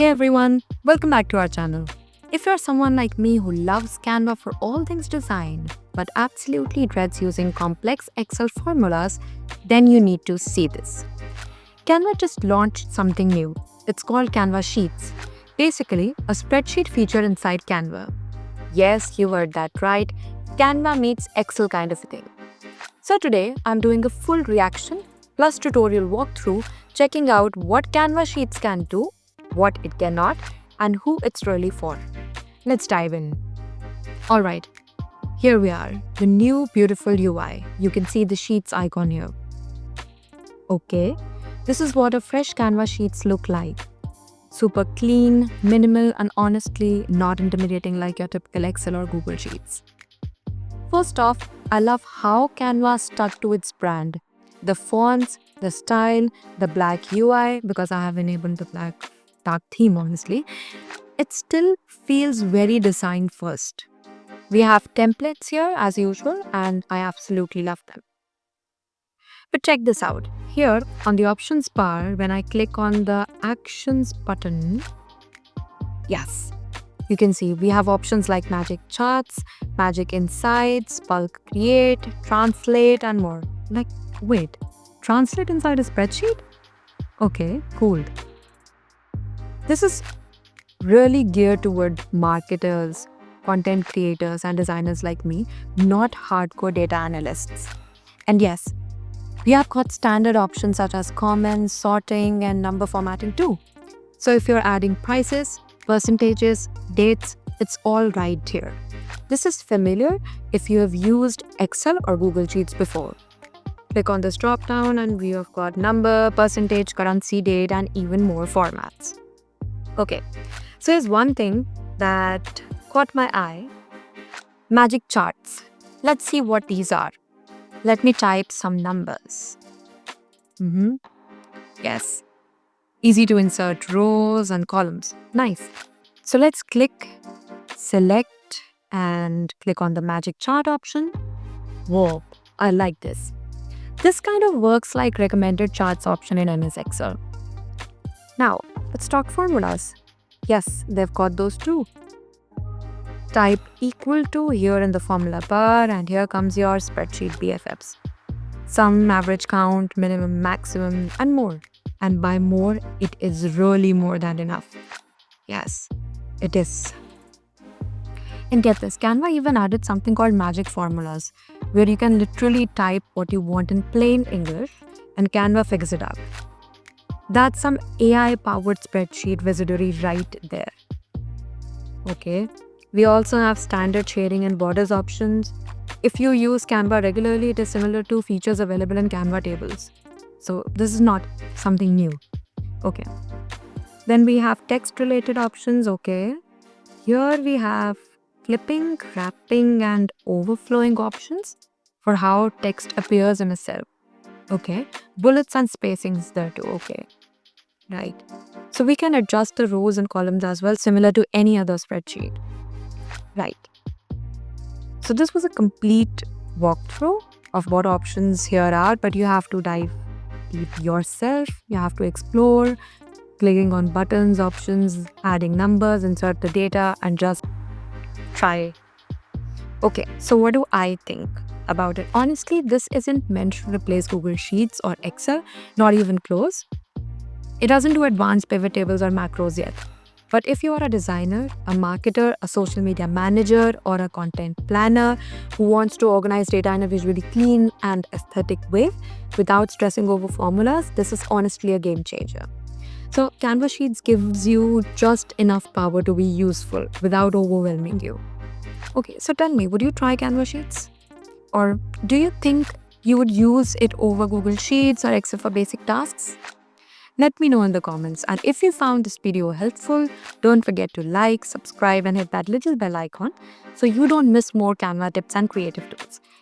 Hey everyone, welcome back to our channel. If you're someone like me who loves Canva for all things design, but absolutely dreads using complex Excel formulas, then you need to see this. Canva just launched something new. It's called Canva Sheets. Basically, a spreadsheet feature inside Canva. Yes, you heard that right. Canva meets Excel kind of a thing. So today, I'm doing a full reaction plus tutorial walkthrough, checking out what Canva Sheets can do, what it cannot, and who it's really for. Let's dive in. Alright, here we are, the new beautiful UI. You can see the Sheets icon here. Okay, this is what a fresh Canva Sheets look like. Super clean, minimal, and honestly not intimidating like your typical Excel or Google Sheets. First off, I love how Canva stuck to its brand. The fonts, the style, the black UI, because I have enabled the black dark theme honestly, it still feels very design first. We have templates here as usual and I absolutely love them. But check this out. Here on the options bar, when I click on the actions button, yes, you can see we have options like magic charts, magic insights, bulk create, translate, and more. Like, wait, translate inside a spreadsheet? Okay, cool. This is really geared toward marketers, content creators, and designers like me, not hardcore data analysts. And yes, we have got standard options such as comments, sorting, and number formatting too. So if you're adding prices, percentages, dates, it's all right here. This is familiar if you have used Excel or Google Sheets before. Click on this drop down and we have got number, percentage, currency, date, and even more formats. Okay, so here's one thing that caught my eye. Magic charts. Let's see what these are. Let me type some numbers. Yes. Easy to insert rows and columns. Nice. So let's click, select, and click on the magic chart option. Whoa, I like this. This kind of works like recommended charts option in MS Excel. Now, let's talk formulas. Yes, they've got those too. Type equal to here in the formula bar and here comes your spreadsheet BFFs. Sum, average count, minimum, maximum, and more. And by more, it is really more than enough. Yes, it is. And get this, Canva even added something called magic formulas, where you can literally type what you want in plain English and Canva figures it out. That's some AI-powered spreadsheet wizardry right there. Okay, we also have standard shading and borders options. If you use Canva regularly, it is similar to features available in Canva tables. So this is not something new. Okay. Then we have text-related options. Okay. Here we have clipping, wrapping, and overflowing options for how text appears in a cell. Okay. Bullets and spacings there too. Okay. Right. So we can adjust the rows and columns as well, similar to any other spreadsheet. Right. So this was a complete walkthrough of what options here are, but you have to dive deep yourself. You have to explore, clicking on buttons, options, adding numbers, insert the data, and just try. Okay, so what do I think about it? Honestly, this isn't meant to replace Google Sheets or Excel, not even close. It doesn't do advanced pivot tables or macros yet. But if you are a designer, a marketer, a social media manager, or a content planner who wants to organize data in a visually clean and aesthetic way without stressing over formulas, this is honestly a game changer. So Canva Sheets gives you just enough power to be useful without overwhelming you. Okay, so tell me, would you try Canva Sheets? Or do you think you would use it over Google Sheets or Excel for basic tasks? Let me know in the comments. And if you found this video helpful, don't forget to like, subscribe, and hit that little bell icon so you don't miss more Canva tips and creative tools.